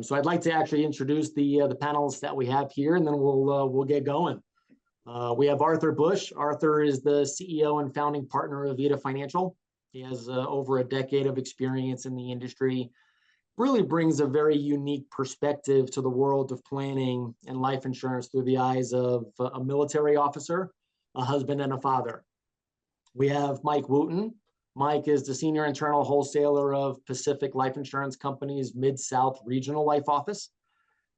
So I'd like to actually introduce the panelists that we have here, and then we'll get going. We have Arthur Bush. Arthur is the CEO and founding partner of Vita Financial. He has over a decade of experience in the industry. Really brings a very unique perspective to the world of planning and life insurance through the eyes of a military officer, a husband, and a father. We have Mike Wooten. Mike is the senior internal wholesaler of Pacific Life Insurance Company's Mid-South Regional Life Office.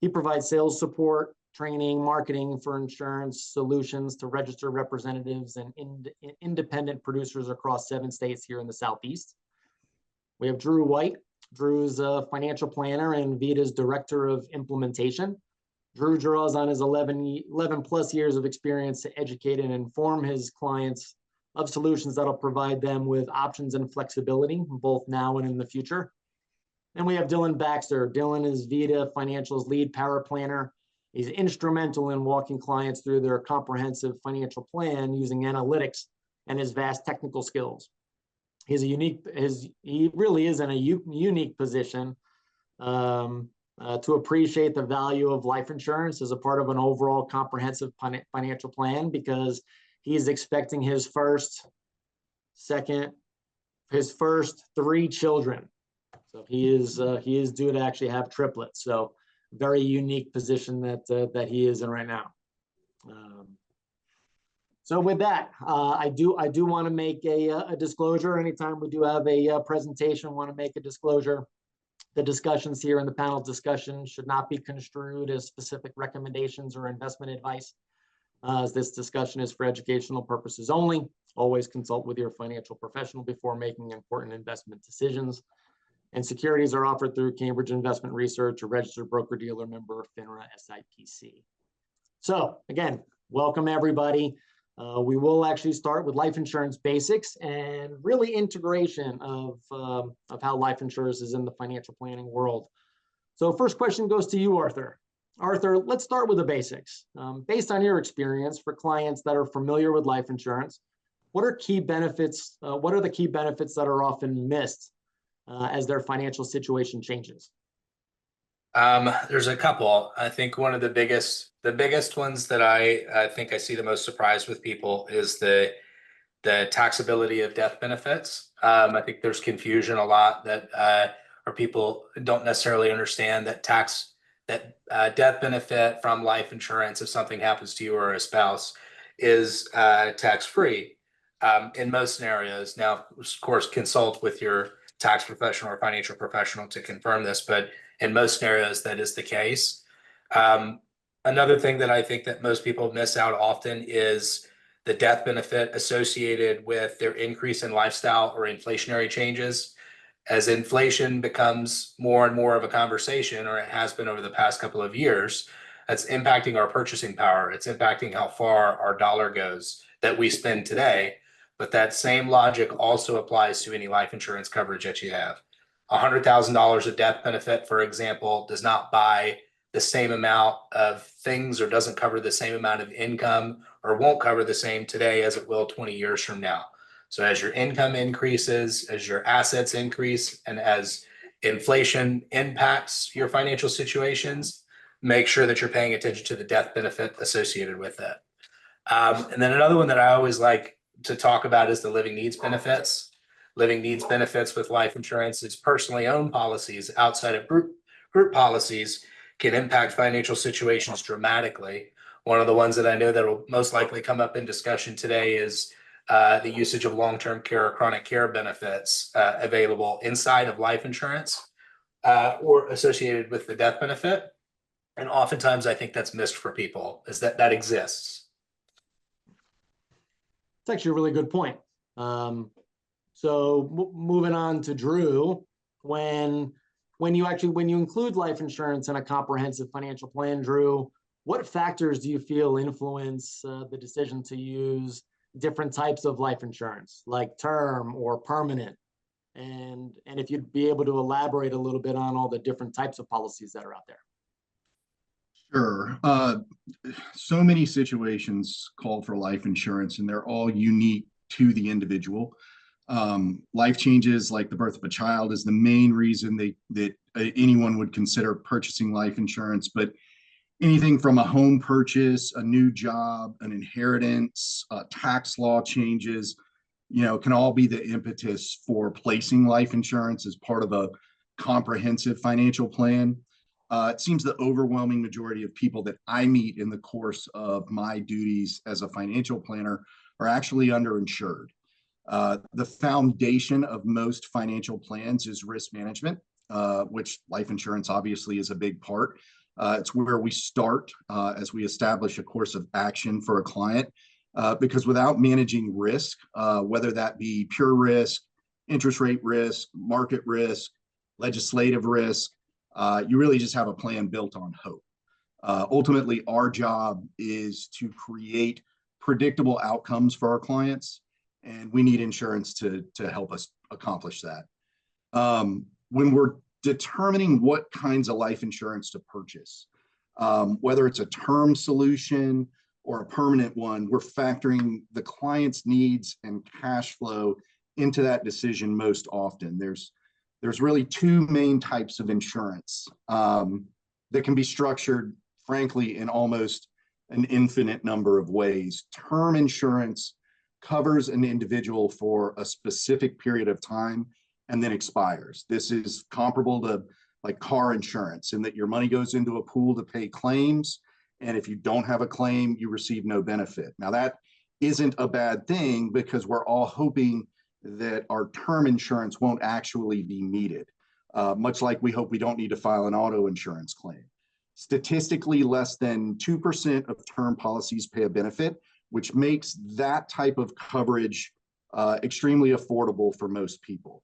He provides sales support, training, marketing for insurance solutions to registered representatives and independent producers across 7 states here in the Southeast. We have Drew White. Drew's a financial planner and Vita's director of implementation. Drew draws on his 11 plus years of experience to educate and inform his clients of solutions that'll provide them with options and flexibility, both now and in the future. And we have Dylan Baxter. Dylan is Vita Financial's lead paraplanner. He's instrumental in walking clients through their comprehensive financial plan using analytics and his vast technical skills. He really is in a unique position to appreciate the value of life insurance as a part of an overall comprehensive financial plan, because he's expecting his first 3 children. So he is due to actually have triplets. So very unique position that he is in right now. So with that, I do want to make a disclosure. Anytime we do have a presentation, want to make a disclosure. The discussions here in the panel discussion should not be construed as specific recommendations or investment advice. As this discussion is for educational purposes only. Always consult with your financial professional before making important investment decisions. And securities are offered through Cambridge Investment Research, a registered broker-dealer member of FINRA SIPC. So again, welcome everybody. We will actually start with life insurance basics and really integration of how life insurance is in the financial planning world. So first question goes to you, Arthur. Arthur, let's start with the basics. Based on your experience for clients that are familiar with life insurance, what are key benefits? What are the key benefits that are often missed as their financial situation changes? There's a couple. I think one of the biggest ones that I think I see the most surprise with people is the taxability of death benefits. I think there's confusion a lot that or people don't necessarily understand that death benefit from life insurance, if something happens to you or a spouse, is tax-free in most scenarios. Now, of course, consult with your tax professional or financial professional to confirm this, but in most scenarios, that is the case. Another thing that I think that most people miss out often is the death benefit associated with their increase in lifestyle or inflationary changes. As inflation becomes more and more of a conversation, or it has been over the past couple of years, that's impacting our purchasing power. It's impacting how far our dollar goes that we spend today. But that same logic also applies to any life insurance coverage that you have. $100,000 of death benefit, for example, does not buy the same amount of things or doesn't cover the same amount of income or won't cover the same today as it will 20 years from now. So as your income increases, as your assets increase, and as inflation impacts your financial situations, make sure that you're paying attention to the death benefit associated with it. And then another one that I always like to talk about is the living needs benefits. Living needs benefits with life insurance is personally owned policies outside of group policies can impact financial situations dramatically. One of the ones that I know that will most likely come up in discussion today is the usage of long-term care or chronic care benefits available inside of life insurance or associated with the death benefit. And oftentimes I think that's missed for people, is that exists. It's actually a really good point. So moving on to Drew, when you include life insurance in a comprehensive financial plan, Drew, what factors do you feel influence the decision to use different types of life insurance, like term or permanent? And if you'd be able to elaborate a little bit on all the different types of policies that are out there. Sure. So many situations call for life insurance, and they're all unique to the individual. Life changes like the birth of a child is the main reason that anyone would consider purchasing life insurance. But anything from a home purchase, a new job, an inheritance, tax law changes, can all be the impetus for placing life insurance as part of a comprehensive financial plan. It seems the overwhelming majority of people that I meet in the course of my duties as a financial planner are actually underinsured. The foundation of most financial plans is risk management, which life insurance obviously is a big part. It's where we start as we establish a course of action for a client, because without managing risk, whether that be pure risk, interest rate risk, market risk, legislative risk, you really just have a plan built on hope. Ultimately, our job is to create predictable outcomes for our clients, and we need insurance to help us accomplish that. When we're determining what kinds of life insurance to purchase, whether it's a term solution or a permanent one, we're factoring the client's needs and cash flow into that decision most often. There's really two main types of insurance that can be structured, frankly, in almost an infinite number of ways. Term insurance covers an individual for a specific period of time and then expires. This is comparable to like car insurance in that your money goes into a pool to pay claims, and if you don't have a claim, you receive no benefit. Now that isn't a bad thing because we're all hoping that our term insurance won't actually be needed, much like we hope we don't need to file an auto insurance claim. Statistically, less than 2% of term policies pay a benefit, which makes that type of coverage extremely affordable for most people.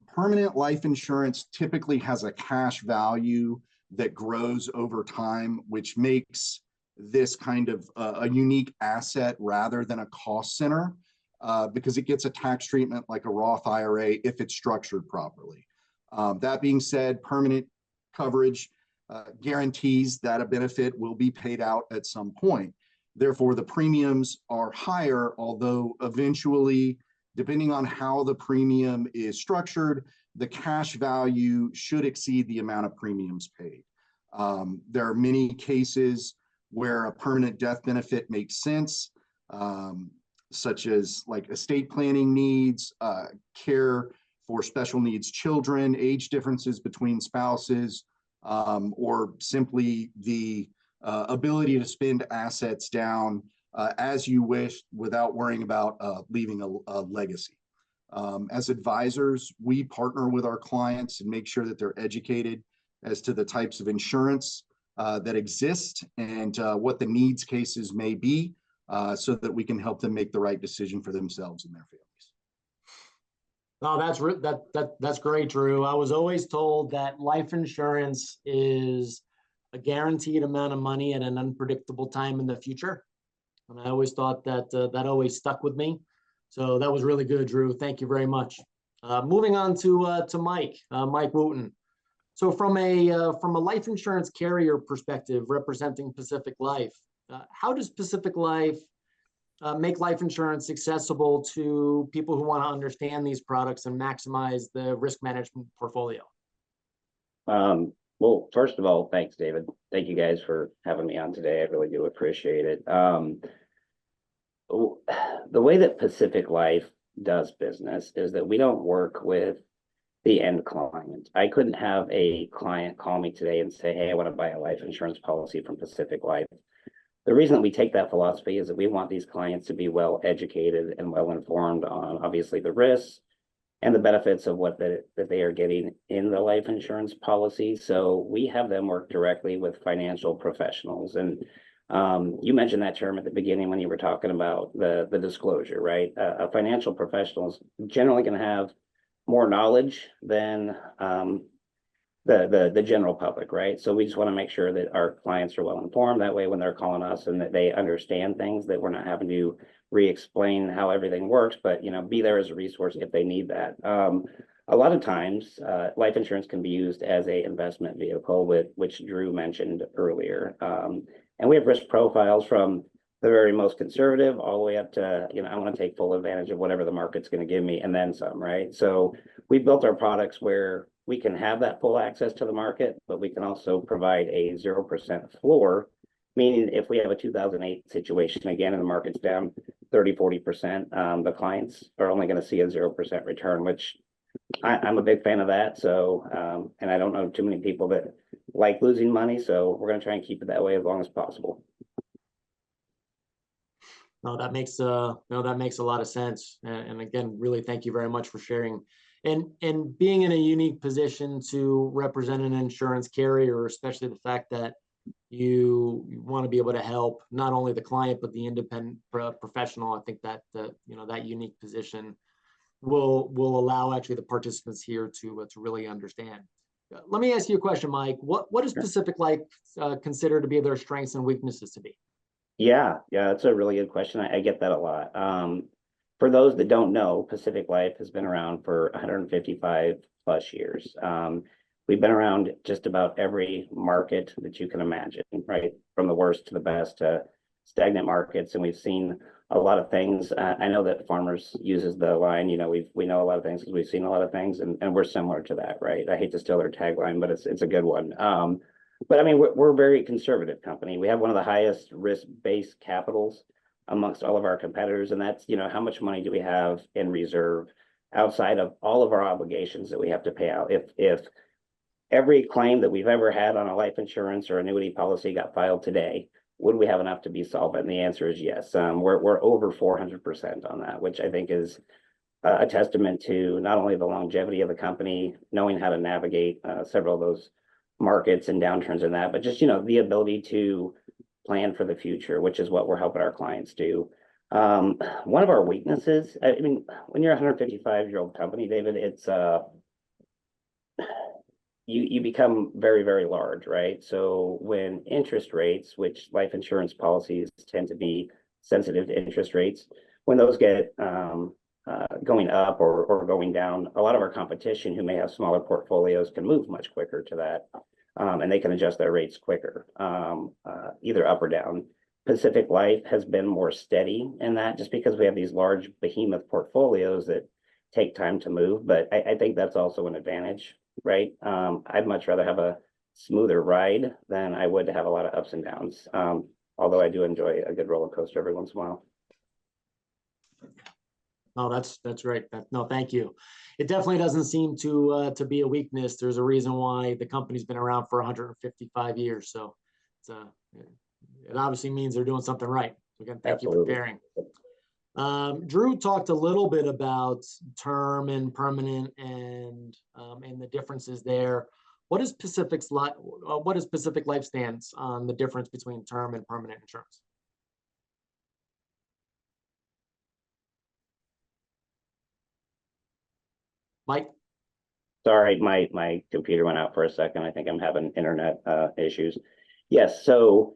Permanent life insurance typically has a cash value that grows over time, which makes this kind of a unique asset rather than a cost center, because it gets a tax treatment like a Roth IRA if it's structured properly. That being said, permanent coverage guarantees that a benefit will be paid out at some point. Therefore, the premiums are higher, although eventually, depending on how the premium is structured, the cash value should exceed the amount of premiums paid. There are many cases where a permanent death benefit makes sense, such as like estate planning needs, care for special needs children, age differences between spouses, or simply the ability to spend assets down as you wish without worrying about leaving a legacy. As advisors, we partner with our clients and make sure that they're educated as to the types of insurance that exist and what the needs cases may be, so that we can help them make the right decision for themselves and their families. Oh, that's great, Drew. I was always told that life insurance is a guaranteed amount of money at an unpredictable time in the future. And I always thought that that always stuck with me. So that was really good, Drew. Thank you very much. Moving on to Mike Wooten. So from a life insurance carrier perspective, representing Pacific Life, how does Pacific Life make life insurance accessible to people who want to understand these products and maximize the risk management portfolio? Well, first of all, thanks, David. Thank you guys for having me on today. I really do appreciate it. The way that Pacific Life does business is that we don't work with the end client. I couldn't have a client call me today and say, hey, I want to buy a life insurance policy from Pacific Life. The reason that we take that philosophy is that we want these clients to be well educated and well informed on obviously the risks and the benefits of what that they are getting in the life insurance policy. So we have them work directly with financial professionals. And you mentioned that term at the beginning when you were talking about the disclosure, right? A financial professional is generally going to have more knowledge than the general public, right? So we just want to make sure that our clients are well informed. That way, when they're calling us and that they understand things, that we're not having to re-explain how everything works, but be there as a resource if they need that. A lot of times, life insurance can be used as a investment vehicle, which Drew mentioned earlier. And we have risk profiles from the very most conservative, all the way up to, you know, I want to take full advantage of whatever the market's going to give me and then some, right? So we built our products where we can have that full access to the market, but we can also provide a 0% floor, meaning if we have a 2008 situation again and the market's down 30-40%, the clients are only going to see a 0% return, which I'm a big fan of that. So, and I don't know too many people that like losing money, so we're going to try and keep it that way as long as possible. No, that makes no, that makes a lot of sense. And again, really thank you very much for sharing. And being in a unique position to represent an insurance carrier, especially the fact that you want to be able to help not only the client but the independent professional. I think that you know, that unique position will allow actually the participants here to really understand. Let me ask you a question, Mike. What does Pacific Life consider to be their strengths and weaknesses to be? Yeah, that's a really good question. I get that a lot. For those that don't know, Pacific Life has been around for 155 plus years. We've been around just about every market that you can imagine, right? From the worst to the best to stagnant markets. And we've seen a lot of things. I know that Farmers uses the line, you know, we know a lot of things because we've seen a lot of things, and we're similar to that, right? I hate to steal their tagline, but it's a good one. But I mean, we're a very conservative company. We have one of the highest risk-based capitals amongst all of our competitors. And that's, you know, how much money do we have in reserve outside of all of our obligations that we have to pay out? If every claim that we've ever had on a life insurance or annuity policy got filed today, would we have enough to be solvent? And the answer is yes. We're over 400% on that, which I think is a testament to not only the longevity of the company, knowing how to navigate several of those markets and downturns in that, but just, you know, the ability to plan for the future, which is what we're helping our clients do. One of our weaknesses, I mean, when you're a 155-year-old company, David, it's you become very, very large, right? So when interest rates, which life insurance policies tend to be sensitive to interest rates, when those get going up or going down, a lot of our competition who may have smaller portfolios can move much quicker to that, and they can adjust their rates quicker, either up or down. Pacific Life has been more steady in that, just because we have these large behemoth portfolios that take time to move. But I think that's also an advantage, right? I'd much rather have a smoother ride than I would to have a lot of ups and downs. Although I do enjoy a good roller coaster every once in a while. No, that's right. No, thank you. It definitely doesn't seem to be a weakness. There's a reason why the company's been around for 155 years. So it obviously means they're doing something right. So again, thank Absolutely. you for sharing. Drew talked a little bit about term and permanent and the differences there. What is Pacific Life stance on the difference between term and permanent insurance? Mike? Sorry, my computer went out for a second. I think I'm having internet issues. Yes, so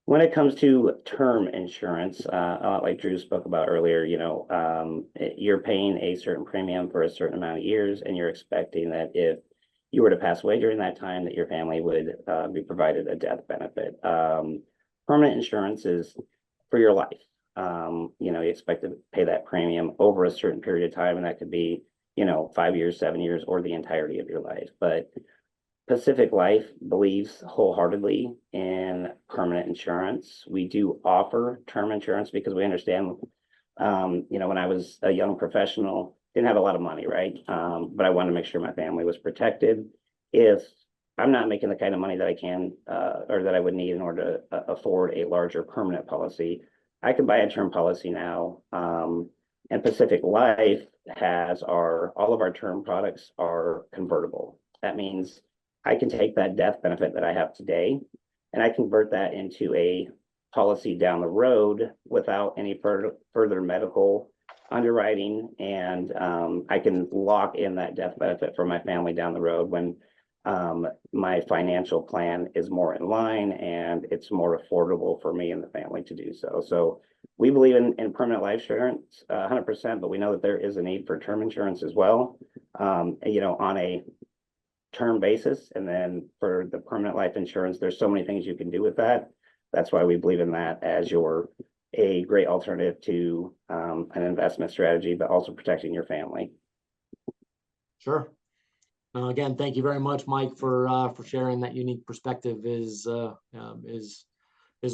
when it comes to term insurance, like Drew spoke about earlier, you know, you're paying a certain premium for a certain amount of years, and you're expecting that if you were to pass away during that time, that your family would be provided a death benefit. Permanent insurance is for your life. You know, you expect to pay that premium over a certain period of time, and that could be, you know, 5 years, 7 years, or the entirety of your life. But Pacific Life believes wholeheartedly in permanent insurance. We do offer term insurance because we understand, you know, when I was a young professional, didn't have a lot of money, right? But I wanted to make sure my family was protected. If I'm not making the kind of money that I can or that I would need in order to afford a larger permanent policy, I can buy a term policy now. And Pacific Life has all of our term products are convertible. That means I can take that death benefit that I have today and I convert that into a policy down the road without any further medical underwriting. And I can lock in that death benefit for my family down the road when my financial plan is more in line and it's more affordable for me and the family to do so. So we believe in permanent life insurance 100%, but we know that there is a need for term insurance as well, you know, on a term basis. And then for the permanent life insurance, there's so many things you can do with that That's why we believe in that as a great alternative to an investment strategy, but also protecting your family. Sure. Again, thank you very much, Mike, for sharing that unique perspective. Is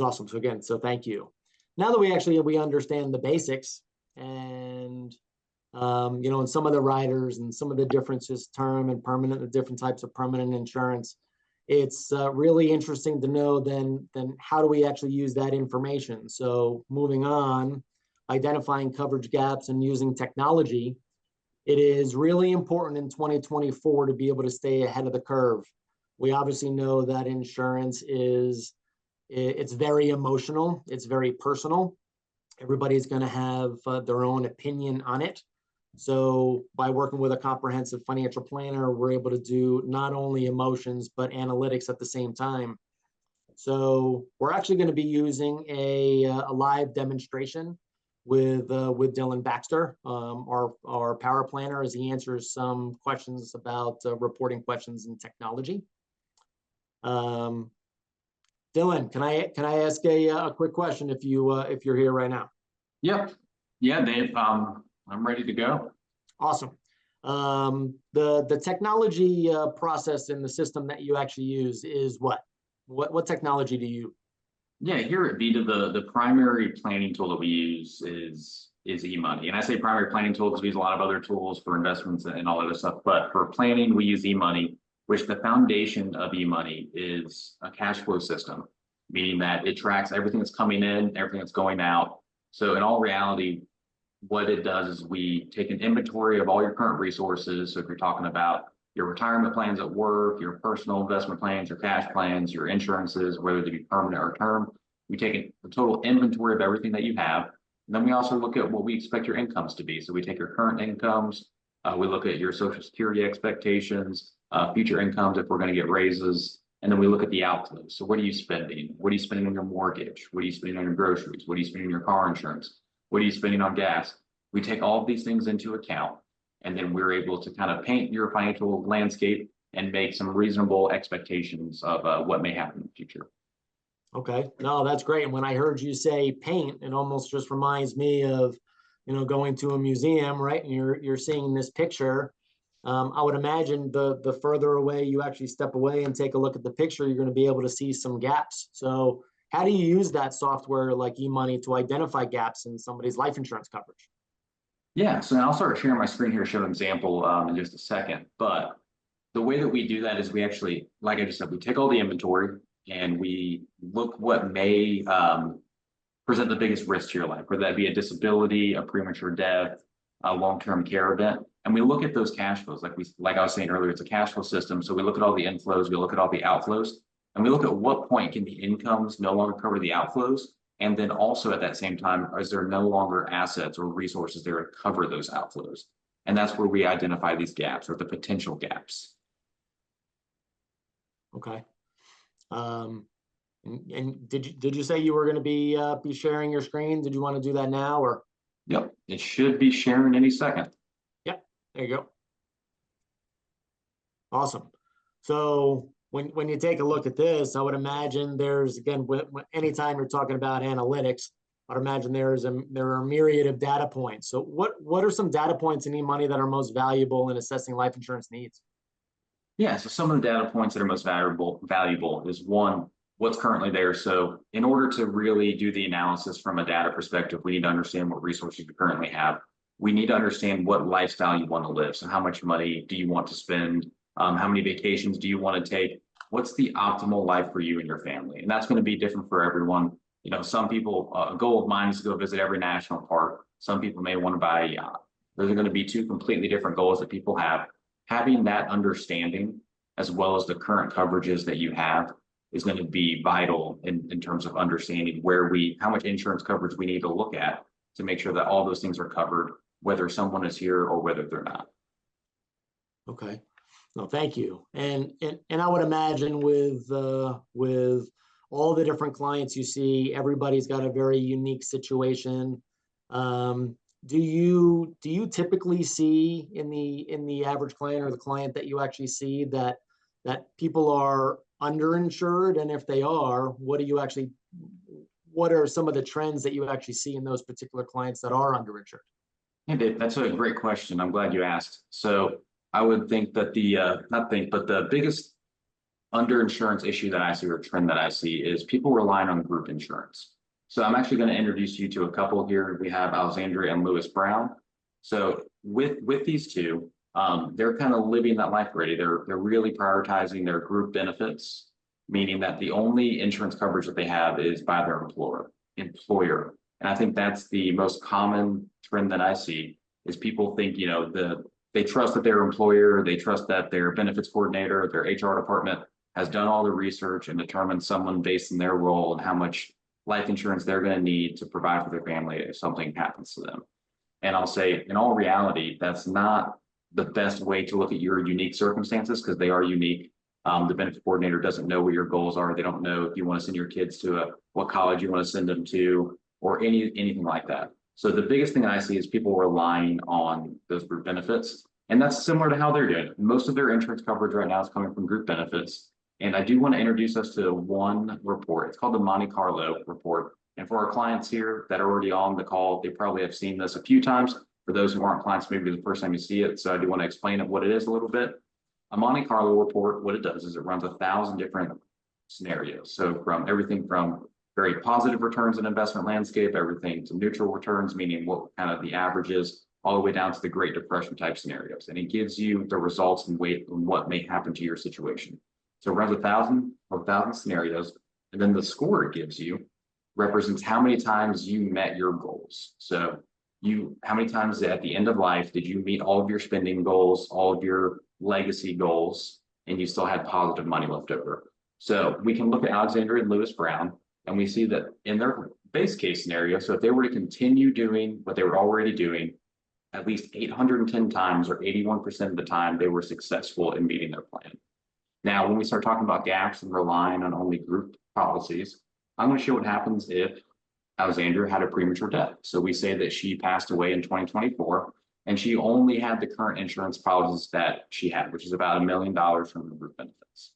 awesome. So again, so thank you. Now that we understand the basics and and some of the riders and some of the differences, term and permanent, the different types of permanent insurance, it's really interesting to know then how do we actually use that information. So moving on, identifying coverage gaps and using technology. It is really important in 2024 to be able to stay ahead of the curve. We obviously know that insurance it's very emotional. It's very personal. Everybody's going to have their own opinion on it. So by working with a comprehensive financial planner, we're able to do not only emotions, but analytics at the same time. So we're actually going to be using a live demonstration with Dylan Baxter, our Paraplanner, as he answers some questions about reporting questions and technology. Dylan, can I ask a quick question if you're here right now? Yep. Yeah, Dave. I'm ready to go. Awesome. The technology process in the system that you actually use is what? What technology do you? Yeah, here at Vita, the primary planning tool that we use is eMoney. And I say primary planning tool because we use a lot of other tools for investments and all that other stuff. But for planning, we use eMoney, which the foundation of eMoney is a cash flow system, meaning that it tracks everything that's coming in, everything that's going out. So in all reality, what it does is we take an inventory of all your current resources. So if you're talking about your retirement plans at work, your personal investment plans, your cash plans, your insurances, whether they be permanent or term, we take a total inventory of everything that you have. And then we also look at what we expect your incomes to be. So we take your current incomes, we look at your Social Security expectations, future incomes if we're going to get raises, and then we look at the outflows. So what are you spending? What are you spending on your mortgage? What are you spending on your groceries? What are you spending on your car insurance? What are you spending on gas? We take all of these things into account, and then we're able to kind of paint your financial landscape and make some reasonable expectations of what may happen in the future. Okay, no, that's great. And when I heard you say paint, it almost just reminds me of, going to a museum, right? And you're seeing this picture. I would imagine the further away you actually step away and take a look at the picture, you're going to be able to see some gaps. So how do you use that software like eMoney to identify gaps in somebody's life insurance coverage? Yeah, so I'll start sharing my screen here, show an example in just a second. But the way that we do that is we actually, like I just said, we take all the inventory and we look what may present the biggest risk to your life, whether that be a disability, a premature death, a long-term care event. And we look at those cash flows, like I was saying earlier, it's a cash flow system. So we look at all the inflows, we look at all the outflows, and we look at what point can the incomes no longer cover the outflows. And then also at that same time, is there no longer assets or resources there to cover those outflows? And that's where we identify these gaps or the potential gaps. Okay. And did you say you were going to be sharing your screen? Did you want to do that now or? Yep, it should be sharing any second. Yep, there you go. Awesome. So when you take a look at this, I would imagine there's, again, anytime you're talking about analytics, I'd imagine there are a myriad of data points. So what are some data points in eMoney that are most valuable in assessing life insurance needs? Yeah, so some of the data points that are most valuable is one, what's currently there. So in order to really do the analysis from a data perspective, we need to understand what resources you currently have. We need to understand what lifestyle you want to live. So how much money do you want to spend? How many vacations do you want to take? What's the optimal life for you and your family? And that's going to be different for everyone. Some people, a goal of mine is to go visit every national park. Some people may want to buy a yacht. Those are going to be two completely different goals that people have. Having that understanding, as well as the current coverages that you have, is going to be vital in terms of understanding how much insurance coverage we need to look at to make sure that all those things are covered, whether someone is here or whether they're not. Okay. No, thank you. And I would imagine with all the different clients you see, everybody's got a very unique situation. Do you typically see in the average client or the client that you actually see that people are underinsured? And if they are, what do you actually what are some of the trends that you actually see in those particular clients that are underinsured? Hey, Dave, that's a great question. I'm glad you asked. So I would think that but the biggest underinsurance issue that I see or trend that I see is people relying on group insurance. So I'm actually going to introduce you to a couple here. We have Alexandria and Lewis Brown. So with these two, they're kind of living that life already. They're really prioritizing their group benefits, meaning that the only insurance coverage that they have is by their employer. And I think that's the most common trend that I see is people think, they trust that their employer, they trust that their benefits coordinator, their HR department has done all the research and determined someone based in their role and how much life insurance they're going to need to provide for their family if something happens to them. And I'll say, in all reality, that's not the best way to look at your unique circumstances because they are unique. The benefits coordinator doesn't know what your goals are. They don't know if you want to send your kids to what college you want to send them to, or anything like that. So the biggest thing I see is people relying on those group benefits. And that's similar to how they're doing it. Most of their insurance coverage right now is coming from group benefits. And I do want to introduce us to one report. It's called the Monte Carlo report. And for our clients here that are already on the call, they probably have seen this a few times. For those who aren't clients, maybe the first time you see it. So I do want to explain it, what it is a little bit. A Monte Carlo report, what it does is it runs 1,000 different scenarios. So from everything from very positive returns in investment landscape, everything to neutral returns, meaning what kind of the average is, all the way down to the Great Depression type scenarios. And it gives you the results and weight and what may happen to your situation. So it runs 1,000 scenarios. And then the score it gives you represents how many times you met your goals. So how many times at the end of life did you meet all of your spending goals, all of your legacy goals, and you still had positive money left over. So we can look at Alexandria and Lewis Brown, and we see that in their base case scenario, so if they were to continue doing what they were already doing, at least 810 times or 81% of the time, they were successful in meeting their plan. Now, when we start talking about gaps and relying on only group policies, I'm going to show what happens if Alexandria had a premature death. So we say that she passed away in 2024, and she only had the current insurance policies that she had, which is about $1 million from the group benefits.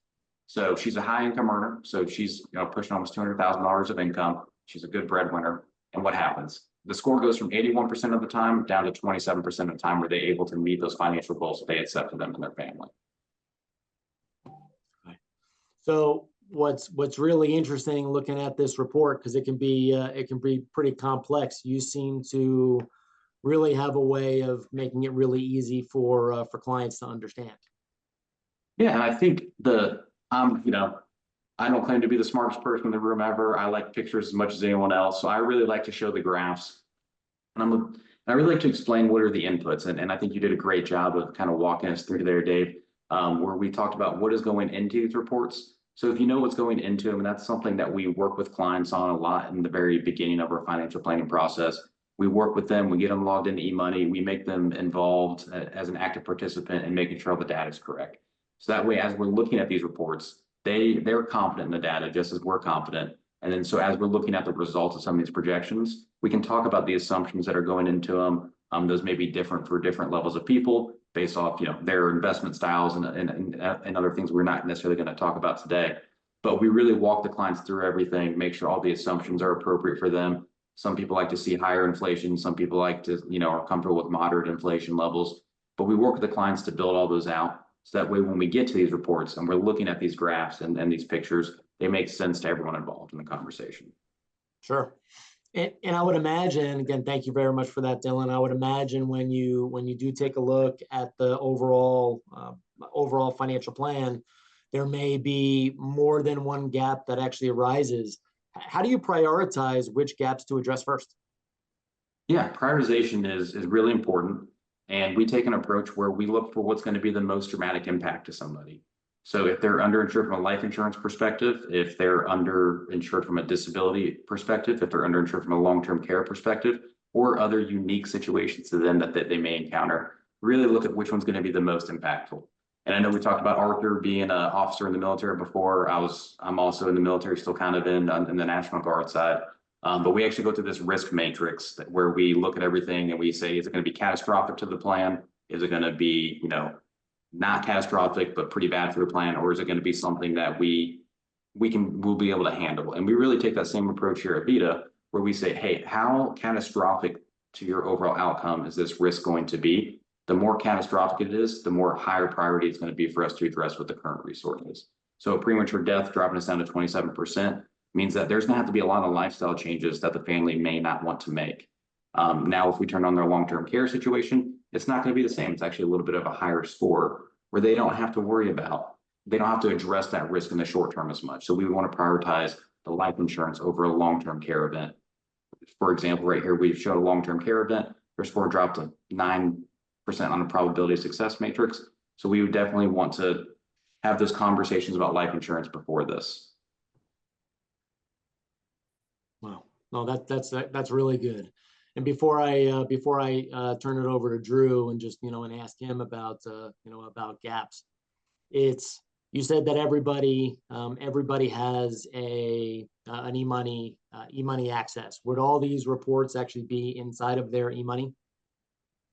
So she's a high income earner. So she's pushing almost $200,000 of income. She's a good breadwinner. And what happens? The score goes from 81% of the time down to 27% of the time where they're able to meet those financial goals that they had set for them and their family. So what's really interesting looking at this report, because it can be pretty complex. You seem to really have a way of making it really easy for clients to understand. Yeah, and I think I don't claim to be the smartest person in the room ever. I like pictures as much as anyone else, so I really like to show the graphs, and I really like to explain what are the inputs, and I think you did a great job of kind of walking us through there, Dave, where we talked about what is going into these reports. So if you know what's going into them, and that's something that we work with clients on a lot in the very beginning of our financial planning process. We work with them, we get them logged into eMoney, we make them involved as an active participant in making sure all the data is correct. So that way, as we're looking at these reports, they're confident in the data just as we're confident. And then so as we're looking at the results of some of these projections, we can talk about the assumptions that are going into them. Those may be different for different levels of people based off their investment styles and other things we're not necessarily going to talk about today. But we really walk the clients through everything, make sure all the assumptions are appropriate for them. Some people like to see higher inflation. Some people like to, are comfortable with moderate inflation levels. But we work with the clients to build all those out. So that way, when we get to these reports and we're looking at these graphs and these pictures, they make sense to everyone involved in the conversation. Sure. And I would imagine, again, thank you very much for that, Dylan. I would imagine when you do take a look at the overall financial plan, there may be more than one gap that actually arises. How do you prioritize which gaps to address first? Yeah, prioritization is really important. And we take an approach where we look for what's going to be the most dramatic impact to somebody. So if they're underinsured from a life insurance perspective, if they're underinsured from a disability perspective, if they're underinsured from a long-term care perspective, or other unique situations to them that they may encounter, really look at which one's going to be the most impactful. And I know we talked about Arthur being an officer in the military before. I'm also in the military, still kind of in the National Guard side. But we actually go through this risk matrix where we look at everything and we say, is it going to be catastrophic to the plan? Is it going to be, not catastrophic, but pretty bad for the plan? Or is it going to be something that we we'll be able to handle. And we really take that same approach here at Vita, where we say, hey, how catastrophic to your overall outcome is this risk going to be? The more catastrophic it is, the more higher priority it's going to be for us to address with the current resources. So a premature death dropping us down to 27% means that there's going to have to be a lot of lifestyle changes that the family may not want to make. Now, if we turn on their long-term care situation, it's not going to be the same. It's actually a little bit of a higher score where they don't have to address that risk in the short term as much. So we want to prioritize the life insurance over a long-term care event. For example, right here, we've showed a long-term care event. Their score dropped to 9% on the probability of success matrix. So we would definitely want to have those conversations about life insurance before this. Wow, no, that's really good. And before I turn it over to Drew and just and ask him about about gaps, you said that everybody has an e-money access. Would all these reports actually be inside of their e-money?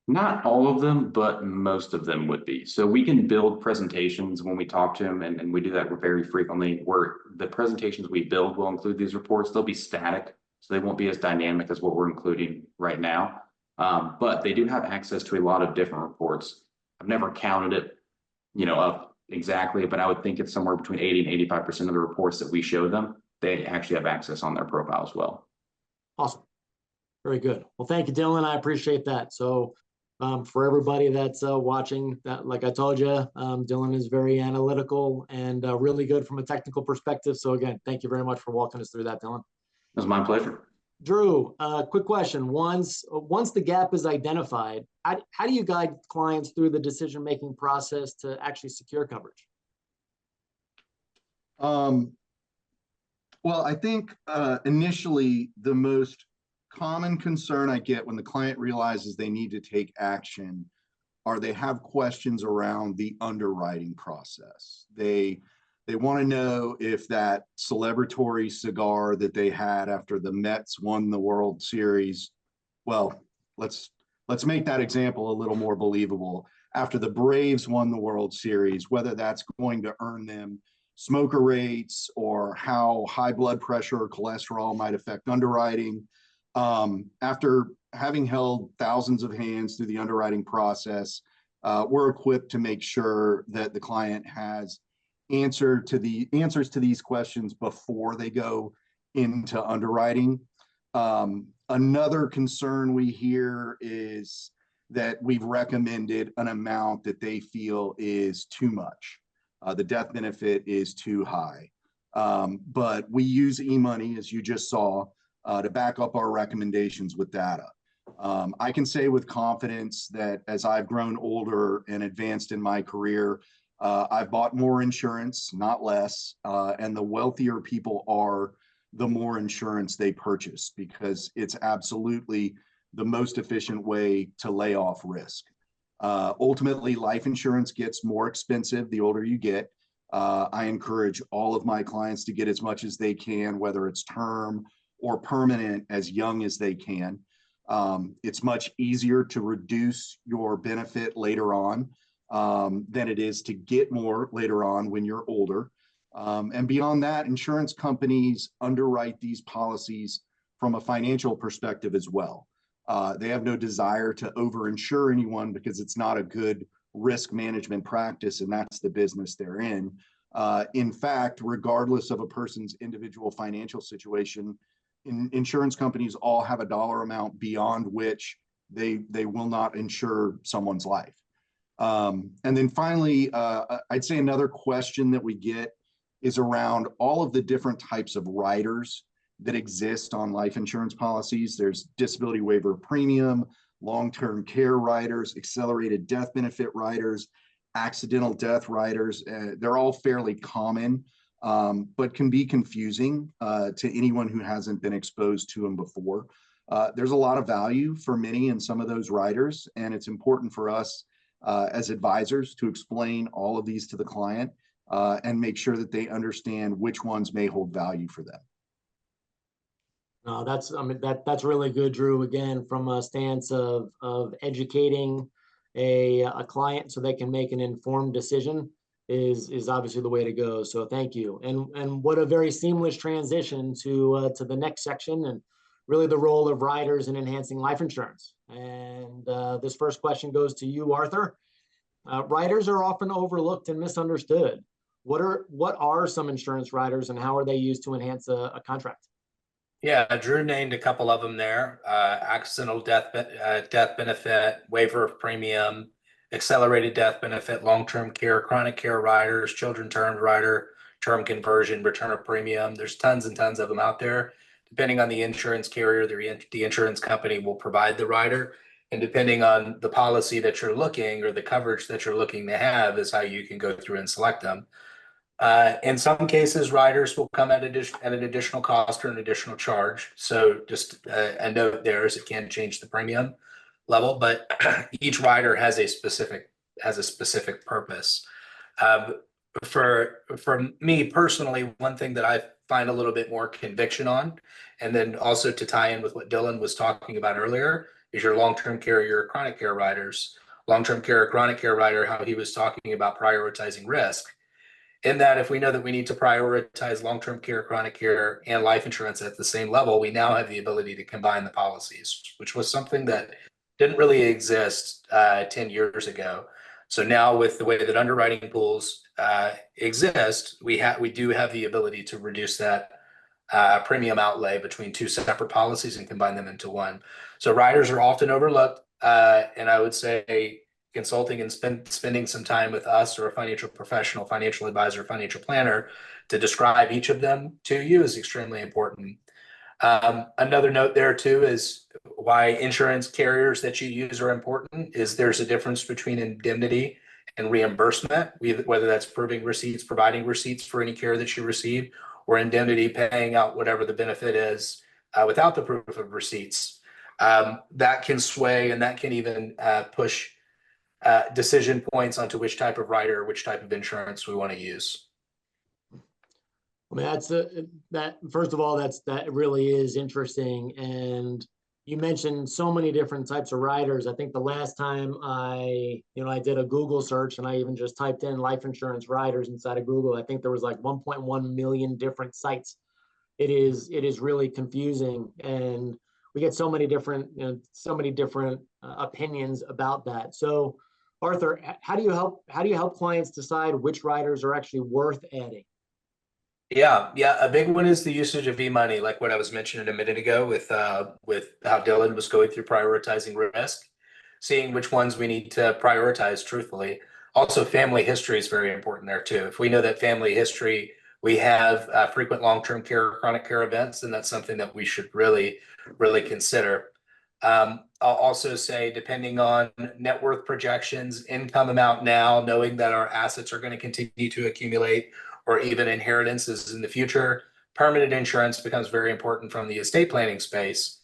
Not all of them, but most of them would be. So we can build presentations when we talk to them, and we do that very frequently, where the presentations we build will include these reports. They'll be static, so they won't be as dynamic as what we're including right now. But they do have access to a lot of different reports. I've never counted it, up exactly, but I would think it's somewhere between 80 and 85% of the reports that we show them, they actually have access on their profile as well. Awesome. Very good. Well, thank you, Dylan. I appreciate that. So for everybody that's watching, that, like I told you, Dylan is very analytical and really good from a technical perspective. So again, thank you very much for walking us through that, Dylan. It was my pleasure. Drew, quick question. Once the gap is identified, how do you guide clients through the decision-making process to actually secure coverage? Well, I think initially the most common concern I get when the client realizes they need to take action are they have questions around the underwriting process. They want to know if that celebratory cigar that they had after the Mets won the World Series, well, let's make that example a little more believable. After the Braves won the World Series, whether that's going to earn them smoker rates or how high blood pressure or cholesterol might affect underwriting. After having held thousands of hands through the underwriting process, we're equipped to make sure that the client has answers to these questions before they go into underwriting. Another concern we hear is that we've recommended an amount that they feel is too much. The death benefit is too high. But we use e-money, as you just saw, to back up our recommendations with data. I can say with confidence that as I've grown older and advanced in my career, I've bought more insurance, not less, and the wealthier people are, the more insurance they purchase, because it's absolutely the most efficient way to lay off risk. Ultimately, life insurance gets more expensive the older you get. I encourage all of my clients to get as much as they can, whether it's term or permanent, as young as they can. It's much easier to reduce your benefit later on than it is to get more later on when you're older. And beyond that, insurance companies underwrite these policies from a financial perspective as well. They have no desire to overinsure anyone because it's not a good risk management practice, and that's the business they're in. In fact, regardless of a person's individual financial situation, insurance companies all have a dollar amount beyond which they will not insure someone's life. And then finally, I'd say another question that we get is around all of the different types of riders that exist on life insurance policies. There's disability waiver premium, long-term care riders, accelerated death benefit riders, accidental death riders. They're all fairly common, but can be confusing to anyone who hasn't been exposed to them before. There's a lot of value for many in some of those riders, and it's important for us as advisors to explain all of these to the client and make sure that they understand which ones may hold value for them. That's really good, Drew. Again, from a stance of educating a client so they can make an informed decision. is obviously the way to go. So thank you. And what a very seamless transition to the next section, and really the role of riders in enhancing life insurance. And this first question goes to you, Arthur. Riders are often overlooked and misunderstood. What are some insurance riders, and how are they used to enhance a contract? Yeah, Drew named a couple of them there. Accidental death benefit, waiver of premium, accelerated death benefit, long-term care, chronic care riders, children term rider, term conversion, return of premium. There's tons and tons of them out there. Depending on the insurance carrier, the insurance company will provide the rider. And depending on the policy that you're looking, or the coverage that you're looking to have, is how you can go through and select them. In some cases, riders will come at an additional cost or an additional charge. So just a note there is it can change the premium level, but each rider has a specific purpose. For me personally, one thing that I find a little bit more conviction on, and then also to tie in with what Dylan was talking about earlier, is your long-term care, your chronic care riders. Long-term care, chronic care rider, how he was talking about prioritizing risk. In that, if we know that we need to prioritize long-term care, chronic care, and life insurance at the same level, we now have the ability to combine the policies, which was something that didn't really exist 10 years ago. So now, with the way that underwriting pools exist, we do have the ability to reduce that premium outlay between two separate policies and combine them into one. So riders are often overlooked, and I would say consulting and spending some time with us or a financial professional, financial advisor, financial planner to describe each of them to you is extremely important. Another note there too is why insurance carriers that you use are important is there's a difference between indemnity and reimbursement, whether that's providing receipts for any care that you receive, or indemnity paying out whatever the benefit is without the proof of receipts. That can sway, and that can even push decision points onto which type of rider, which type of insurance we want to use. I mean, that first of all, that really is interesting. And you mentioned so many different types of riders. I think the last time I did a Google search, and I even just typed in life insurance riders inside of Google, I think there was like 1.1 million different sites. It is really confusing, and we get so many different opinions about that. So, Arthur, how do you help clients decide which riders are actually worth adding? Yeah. A big one is the usage of e-money, like what I was mentioning a minute ago with how Dylan was going through prioritizing risk, seeing which ones we need to prioritize truthfully. Also, family history is very important there too. If we know that family history, we have frequent long-term care, chronic care events, then that's something that we should really consider. I'll also say, depending on net worth projections, income amount now, knowing that our assets are going to continue to accumulate, or even inheritances in the future, permanent insurance becomes very important from the estate planning space.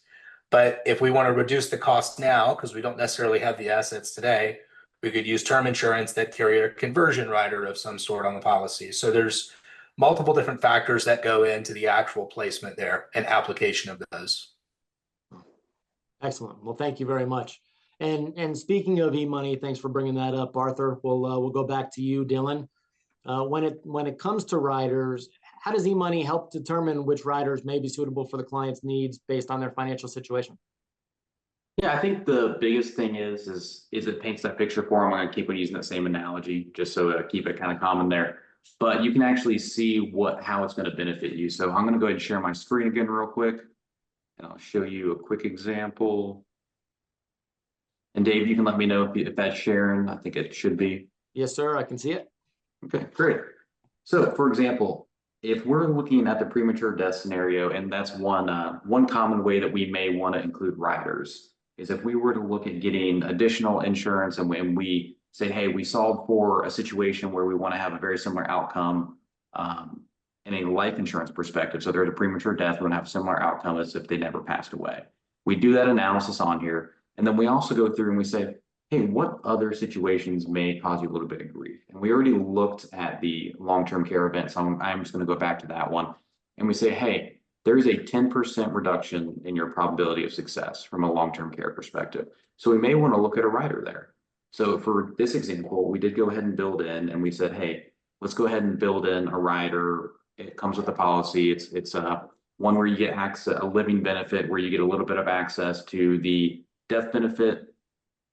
But if we want to reduce the cost now, because we don't necessarily have the assets today, we could use term insurance that carry a conversion rider of some sort on the policy. So there's multiple different factors that go into the actual placement there and application of those. Excellent. Well, thank you very much. And speaking of e-money, thanks for bringing that up, Arthur. We'll go back to you, Dylan. When it comes to riders, how does e-money help determine which riders may be suitable for the client's needs based on their financial situation? Yeah, I think the biggest thing is it paints that picture for them. I'm gonna keep on using that same analogy just so to keep it kind of common there. But you can actually see how it's going to benefit you. So I'm going to go ahead and share my screen again real quick, and I'll show you a quick example. And Dave, you can let me know if that's sharing. I think it should be. Yes, sir. I can see it. Okay, great. So for example, if we're looking at the premature death scenario, and that's one common way that we may want to include riders, is if we were to look at getting additional insurance and when we say, hey, we solved for a situation where we want to have a very similar outcome in a life insurance perspective. So there's a premature death, we want to have a similar outcome as if they never passed away. We do that analysis on here. And then we also go through and we say, hey, what other situations may cause you a little bit of grief? And we already looked at the long-term care event. So I'm just going to go back to that one. And we say, hey, there's a 10% reduction in your probability of success from a long-term care perspective. So we may want to look at a rider there. So for this example, we did go ahead and build in, and we said, hey, let's go ahead and build in a rider. It comes with the policy. It's one where you get access, a living benefit where you get a little bit of access to the death benefit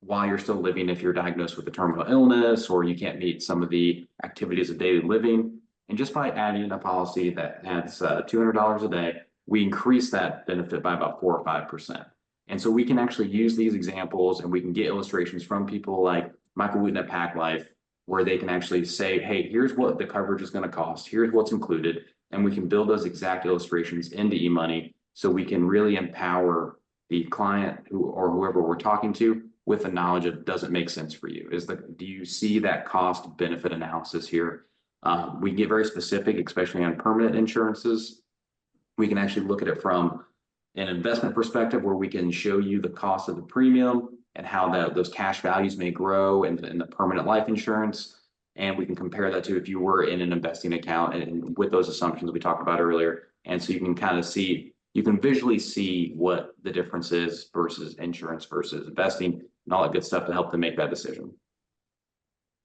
while you're still living if you're diagnosed with a terminal illness or you can't meet some of the activities of daily living. And just by adding a policy that adds $200 a day, we increase that benefit by about 4 or 5%. And so we can actually use these examples and we can get illustrations from people like Michael Wooten at Pack Life, where they can actually say, hey, here's what the coverage is going to cost. Here's what's included. And we can build those exact illustrations into eMoney so we can really empower the client or whoever we're talking to with the knowledge of, does it make sense for you? Do you see that cost benefit analysis here? We can get very specific, especially on permanent insurances. We can actually look at it from an investment perspective where we can show you the cost of the premium and how those cash values may grow in the permanent life insurance. And we can compare that to if you were in an investing account and with those assumptions we talked about earlier. And so you can kind of see, you can visually see what the difference is versus insurance versus investing and all that good stuff to help them make that decision.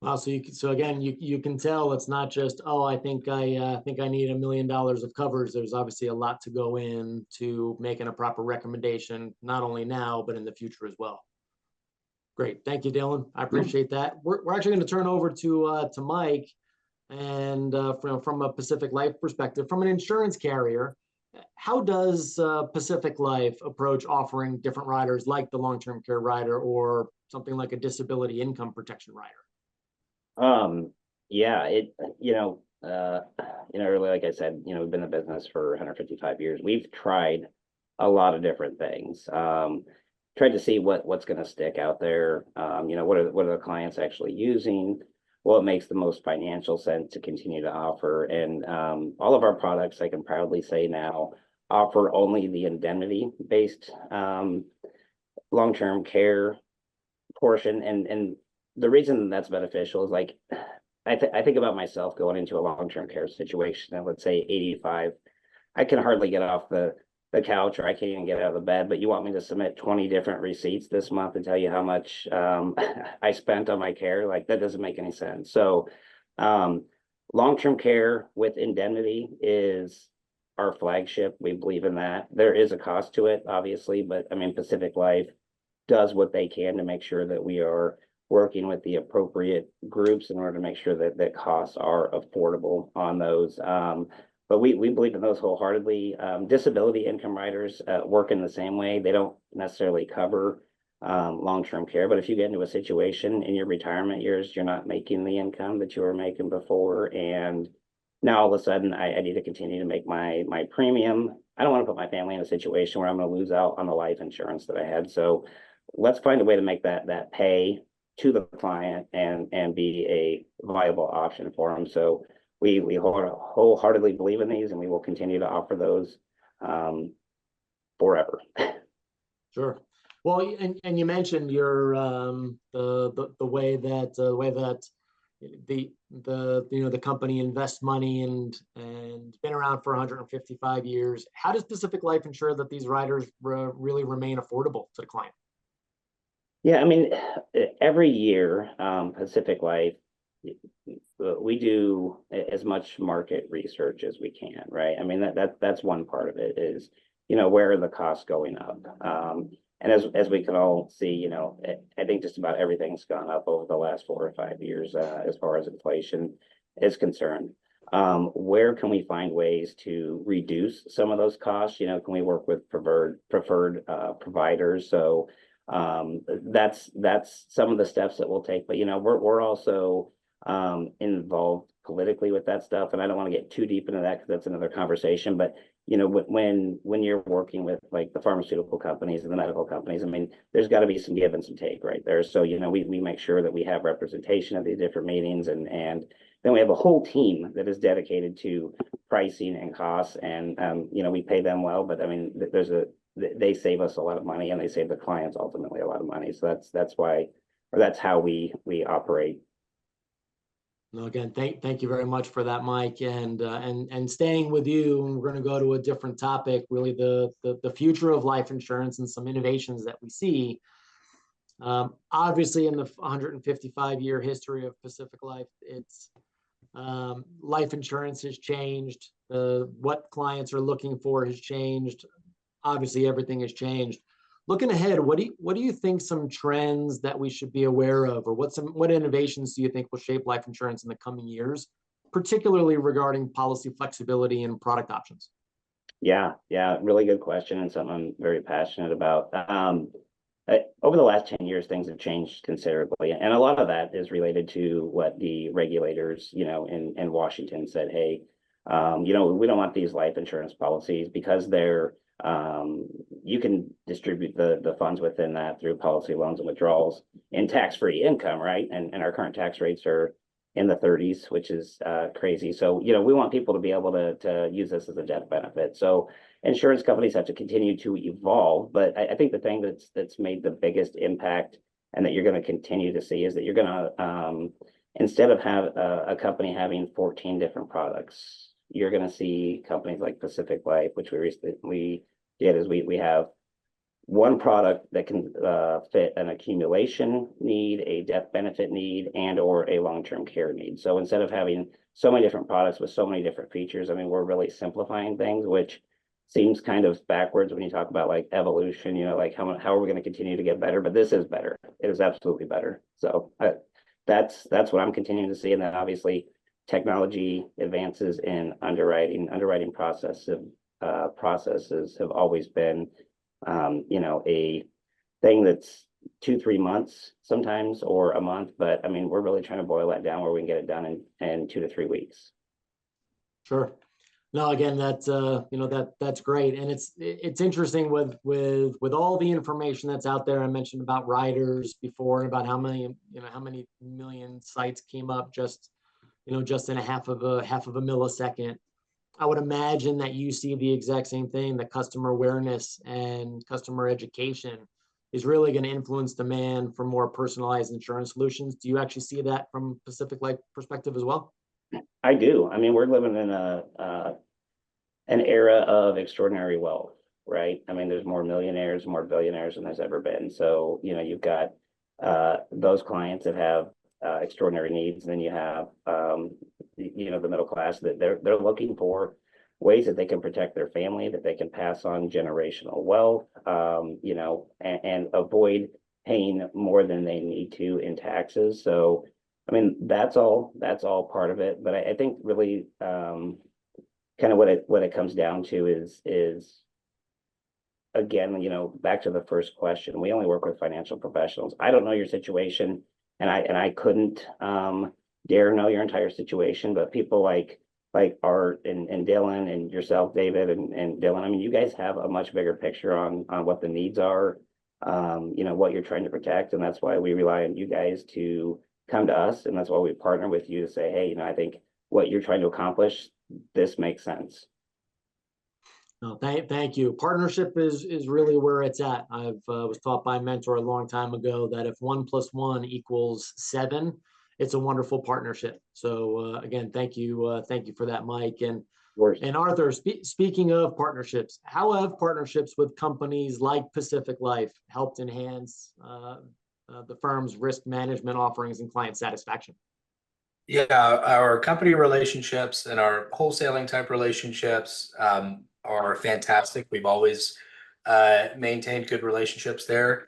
Wow. So again, you can tell it's not just, oh, I think I need $1 million of coverage. There's obviously a lot to go into making a proper recommendation, not only now, but in the future as well. Great. Thank you, Dylan. I appreciate that. We're actually going to turn over to Mike, and from a Pacific Life perspective, from an insurance carrier, how does Pacific Life approach offering different riders like the long-term care rider or something like a disability income protection rider? Yeah, really, like I said, we've been in business for 155 years. We've tried a lot of different things. Tried to see what's going to stick out there. What are the clients actually using? What makes the most financial sense to continue to offer? And all of our products, I can proudly say now, offer only the indemnity-based long-term care portion. And the reason that's beneficial is like, I think about myself going into a long-term care situation at, let's say, 85. I can hardly get off the couch, or I can't even get out of the bed, but you want me to submit 20 different receipts this month and tell you how much I spent on my care? Like, that doesn't make any sense. So long-term care with indemnity is our flagship. We believe in that. There is a cost to it, obviously, but I mean, Pacific Life does what they can to make sure that we are working with the appropriate groups in order to make sure that costs are affordable on those. But we believe in those wholeheartedly. Disability income riders work in the same way. They don't necessarily cover long-term care, but if you get into a situation in your retirement years, you're not making the income that you were making before, and now all of a sudden I need to continue to make my premium. I don't want to put my family in a situation where I'm going to lose out on the life insurance that I had. So let's find a way to make that pay to the client and be a viable option for them. So we wholeheartedly believe in these, and we will continue to offer those forever. Sure. Well, and you mentioned your the way that the company invests money and been around for 155 years. How does Pacific Life ensure that these riders really remain affordable to the client? Yeah, I mean, every year, Pacific Life, we do as much market research as we can, right? I mean, that's one part of it is, where are the costs going up? And as we can all see, I think just about everything's gone up over the last 4 or 5 years as far as inflation is concerned. Where can we find ways to reduce some of those costs? Can we work with preferred providers? So that's some of the steps that we'll take. But we're also involved politically with that stuff, and I don't want to get too deep into that because that's another conversation. But when you're working with like the pharmaceutical companies and the medical companies, I mean, there's got to be some give and some take right there. So we make sure that we have representation at these different meetings, and then we have a whole team that is dedicated to pricing and costs, and we pay them well. But I mean, they save us a lot of money, and they save the clients ultimately a lot of money. So that's how we operate. No, again, thank you very much for that, Mike. And staying with you, we're going to go to a different topic, really the future of life insurance and some innovations that we see. Obviously, in the 155-year history of Pacific Life, it's Life insurance has changed. What clients are looking for has changed. Obviously, everything has changed. Looking ahead, what do you think some trends that we should be aware of, or what innovations do you think will shape life insurance in the coming years, particularly regarding policy flexibility and product options? Yeah, really good question, and something I'm very passionate about. Over the last 10 years, things have changed considerably, and a lot of that is related to what the regulators, in Washington said, hey, we don't want these life insurance policies because they're you can distribute the funds within that through policy loans and withdrawals in tax-free income, right? And our current tax rates are in the 30s, which is crazy. So, we want people to be able to use this as a death benefit. So insurance companies have to continue to evolve. But I think the thing that's made the biggest impact and that you're going to continue to see is that you're going to, instead of have a company having 14 different products, you're going to see companies like Pacific Life, which we recently did, is we have one product that can fit an accumulation need, a death benefit need, and or a long-term care need. So instead of having so many different products with so many different features, I mean, we're really simplifying things, which seems kind of backwards when you talk about like evolution, like how are we going to continue to get better? But this is better. It is absolutely better. So that's what I'm continuing to see. And then obviously technology advances in underwriting processes have always been a thing that's 2-3 months sometimes, or a month, but I mean, we're really trying to boil that down where we can get it done in 2 to 3 weeks. Sure. No, again, that's that's great, and it's interesting with all the information that's out there. I mentioned about riders before, and about how many million sites came up just in a half of a millisecond. I would imagine that you see the exact same thing, that customer awareness and customer education is really going to influence demand for more personalized insurance solutions. Do you actually see that from Pacific Life perspective as well? I do. I mean, we're living in an era of extraordinary wealth, right? I mean, there's more millionaires, more billionaires than there's ever been. So, you've got those clients that have extraordinary needs, and then you have the middle class that they're looking for ways that they can protect their family, that they can pass on generational wealth, and avoid paying more than they need to in taxes. So, I mean, that's all part of it. But I think really kind of what it comes down to is again, back to the first question, we only work with financial professionals. I don't know your situation, and I couldn't dare know your entire situation, but people like Art and Dylan and yourself, David and Dylan, I mean, you guys have a much bigger picture on what the needs are, what you're trying to protect. And that's why we rely on you guys to come to us. And that's why we partner with you to say, hey, I think what you're trying to accomplish, this makes sense. No, thank you. Partnership is really where it's at. I was taught by a mentor a long time ago that if 1 + 1 = 7, it's a wonderful partnership. So again, thank you for that, Mike. And Arthur, speaking of partnerships, how have partnerships with companies like Pacific Life helped enhance the firm's risk management offerings and client satisfaction? Yeah, our company relationships and our wholesaling type relationships are fantastic. We've always maintained good relationships there.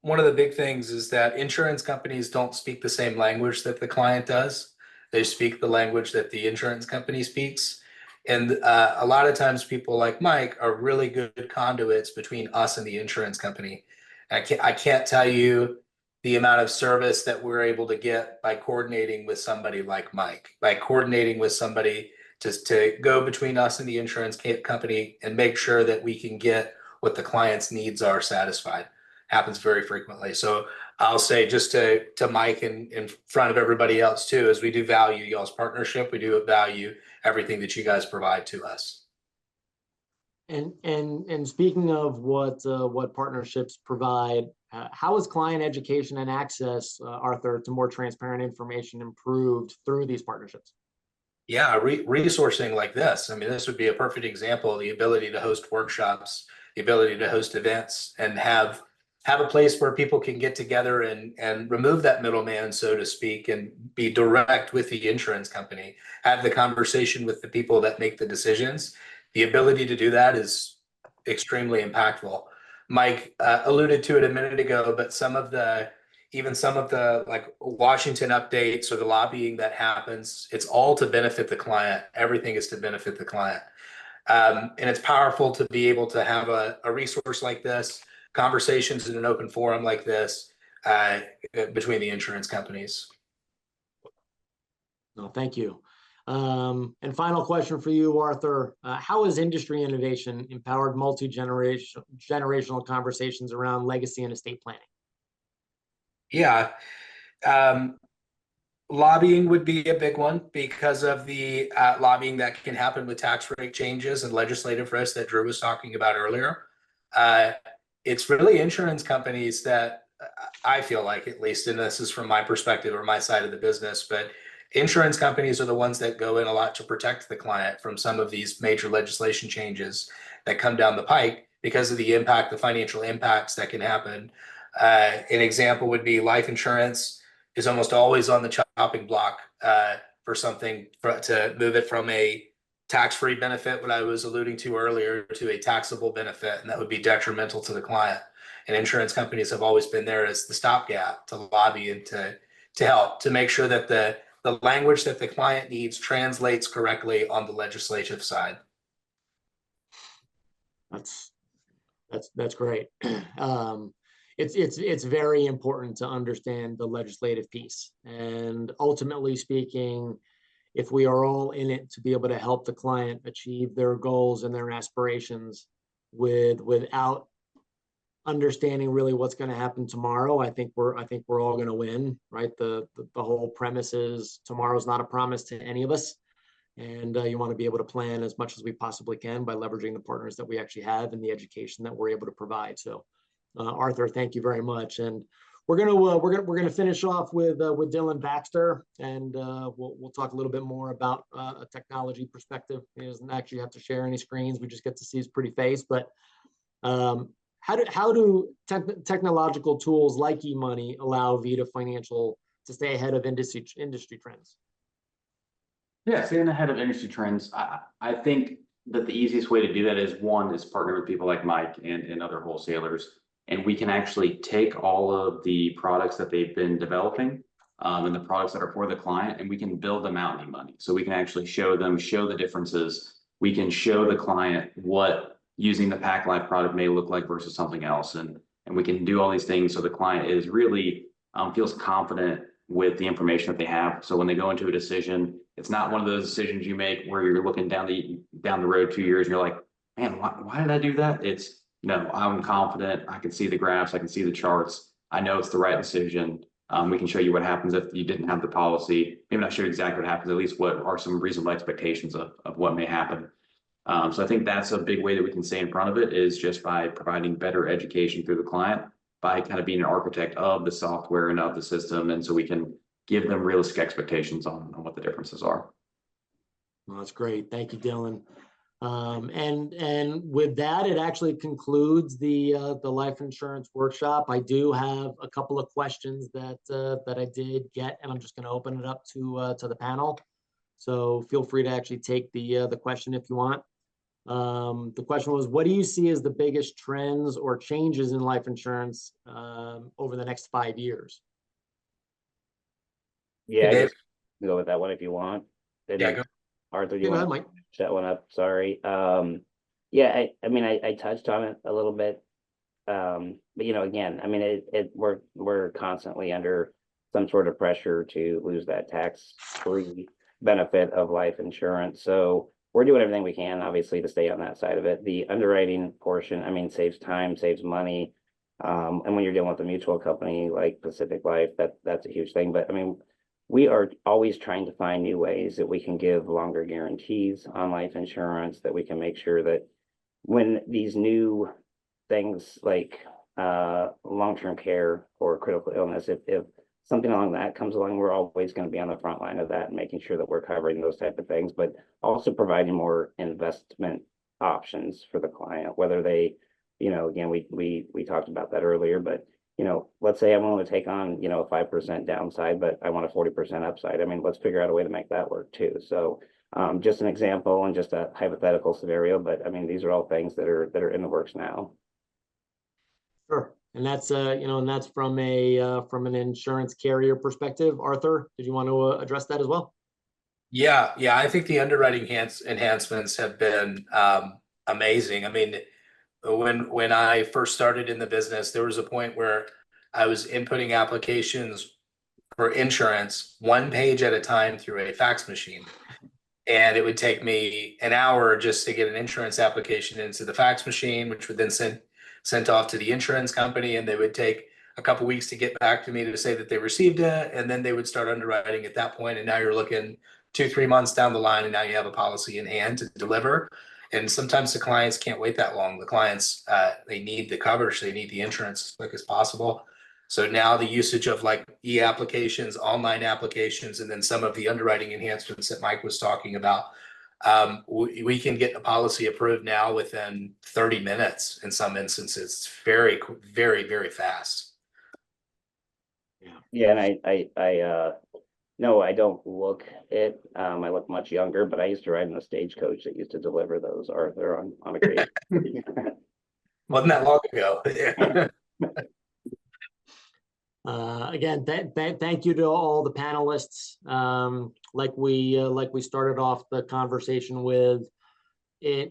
One of the big things is that insurance companies don't speak the same language that the client does. They speak the language that the insurance company speaks. And a lot of times people like Mike are really good conduits between us and the insurance company. I can't tell you the amount of service that we're able to get by coordinating with somebody like Mike, by coordinating with somebody to go between us and the insurance company and make sure that we can get what the client's needs are satisfied. Happens very frequently. So I'll say just to Mike and in front of everybody else too, is we do value y'all's partnership. We do value everything that you guys provide to us. And speaking of what partnerships provide, how is client education and access, Arthur, to more transparent information improved through these partnerships? Yeah, resourcing like this. I mean, this would be a perfect example of the ability to host workshops, the ability to host events, and have have a place where people can get together and remove that middleman, so to speak, and be direct with the insurance company, have the conversation with the people that make the decisions. The ability to do that is extremely impactful. Mike alluded to it a minute ago, but some of the like Washington updates or the lobbying that happens, it's all to benefit the client. Everything is to benefit the client. And it's powerful to be able to have a resource like this, conversations in an open forum like this between the insurance companies. No, thank you. And final question for you, Arthur. How has industry innovation empowered generational conversations around legacy and estate planning? Yeah. Lobbying would be a big one because of the lobbying that can happen with tax rate changes and legislative risk that Drew was talking about earlier. It's really insurance companies that I feel like, at least, and this is from my perspective or my side of the business, but insurance companies are the ones that go in a lot to protect the client from some of these major legislation changes that come down the pike because of the impact, the financial impacts that can happen. An example would be life insurance is almost always on the chopping block for something to move it from a tax-free benefit, what I was alluding to earlier, to a taxable benefit, and that would be detrimental to the client. And insurance companies have always been there as the stopgap to lobby and to help to make sure that the language that the client needs translates correctly on the legislative side. That's great. It's very important to understand the legislative piece, and ultimately speaking, if we are all in it to be able to help the client achieve their goals and their aspirations without understanding really what's going to happen tomorrow, I think we're all going to win, right? The whole premise is tomorrow's not a promise to any of us. And you want to be able to plan as much as we possibly can by leveraging the partners that we actually have and the education that we're able to provide. So Arthur, thank you very much. And we're gonna finish off with Dylan Baxter, and we'll talk a little bit more about a technology perspective. He doesn't actually have to share any screens; we just get to see his pretty face. But how do technological tools like eMoney allow Vita Financial to stay ahead of industry trends? Yeah, staying ahead of industry trends. I think that the easiest way to do that is partner with people like Mike and other wholesalers. And we can actually take all of the products that they've been developing and the products that are for the client, and we can build them out in eMoney. So we can actually show the differences. We can show the client what using the Pack Life product may look like versus something else. And we can do all these things so the client is really feels confident with the information that they have. So when they go into a decision, it's not one of those decisions you make where you're looking down the road 2 years and you're like, man, why did I do that? It's no, I'm confident. I can see the graphs. I can see the charts. I know it's the right decision. We can show you what happens if you didn't have the policy. Maybe not show you exactly what happens, at least what are some reasonable expectations of what may happen. So I think that's a big way that we can stay in front of it, is just by providing better education through the client, by kind of being an architect of the software and of the system. And so we can give them realistic expectations on what the differences are. Well, that's great. Thank you, Dylan. And with that, it actually concludes the life insurance workshop. I do have a couple of questions that I did get, and I'm just going to open it up to the panel. So feel free to actually take the question if you want. The question was, what do you see as the biggest trends or changes in life insurance over the next 5 years? Yeah, I just go with that one if you want. Yeah, go. Arthur, do you want to set one up? Sorry. Yeah, I mean, I touched on it a little bit. But again, I mean, we're constantly under some sort of pressure to lose that tax-free benefit of life insurance. So we're doing everything we can, obviously, to stay on that side of it. The underwriting portion, I mean, saves time, saves money. And when you're dealing with a mutual company like Pacific Life, that's a huge thing. But I mean, we are always trying to find new ways that we can give longer guarantees on life insurance, that we can make sure that when these new things like long-term care or critical illness, if something along that comes along, we're always going to be on the front line of that and making sure that we're covering those type of things, but also providing more investment options for the client, whether they want to you know, again, we talked about that earlier, but you know, let's say I'm willing to take on, you know, a 5% downside, but I want a 40% upside. I mean, let's figure out a way to make that work too. So just an example and just a hypothetical scenario, but I mean, these are all things that are in the works now. Sure. And that's, you know, and that's from an insurance carrier perspective. Arthur, did you want to address that as well? Yeah, I think the underwriting enhancements have been amazing. I mean, when I first started in the business, there was a point where I was inputting applications for insurance 1 page at a time through a fax machine. And it would take me an hour just to get an insurance application into the fax machine, which would then sent off to the insurance company, and they would take a couple weeks to get back to me to say that they received it, and then they would start underwriting at that point. And now you're looking 2-3 months down the line, and now you have a policy in hand to deliver. And sometimes the clients can't wait that long. The clients, they need the coverage, they need the insurance as quick as possible. So now the usage of like e-applications, online applications, and then some of the underwriting enhancements that Mike was talking about, we can get a policy approved now within 30 minutes in some instances. It's very, very fast. Yeah, and I no, I don't look it. I look much younger, but I used to ride in a stagecoach that used to deliver those, Arthur, on occasion. Wasn't that long ago. Again, thank you to all the panelists. Like we started off the conversation with,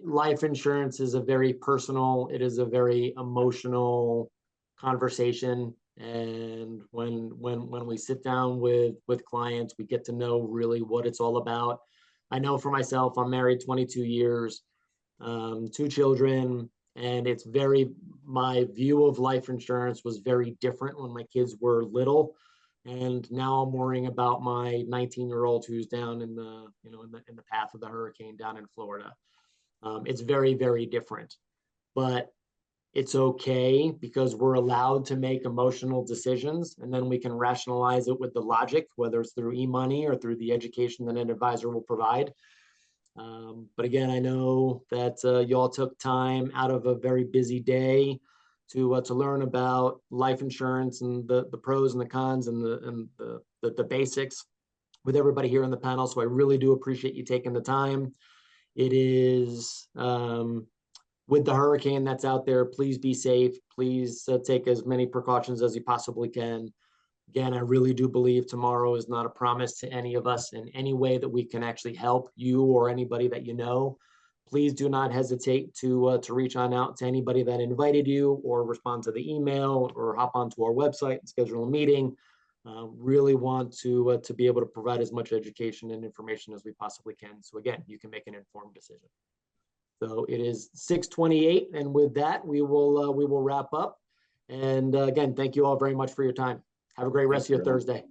life insurance is a very personal, it is a very emotional conversation. And when we sit down with clients, we get to know really what it's all about. I know for myself, I'm married 22 years, 2 children, and it's my view of life insurance was very different when my kids were little. And now I'm worrying about my 19-year-old who's down in the, you know, in the path of the hurricane down in Florida. It's very, very different, but it's okay because we're allowed to make emotional decisions, and then we can rationalize it with the logic, whether it's through e-money or through the education that an advisor will provide. But again, I know that y'all took time out of a very busy day to learn about life insurance and the pros and the cons and the basics with everybody here on the panel. So I really do appreciate you taking the time. It is with the hurricane that's out there, please be safe. Please take as many precautions as you possibly can. Again, I really do believe tomorrow is not a promise to any of us in any way that we can actually help you or anybody that you know. Please do not hesitate to reach on out to anybody that invited you, or respond to the email, or hop onto our website and schedule a meeting. Really want to be able to provide as much education and information as we possibly can. So again, you can make an informed decision. So it is 6:28, and with that, we will wrap up. And again, thank you all very much for your time. Have a great rest of your Thursday.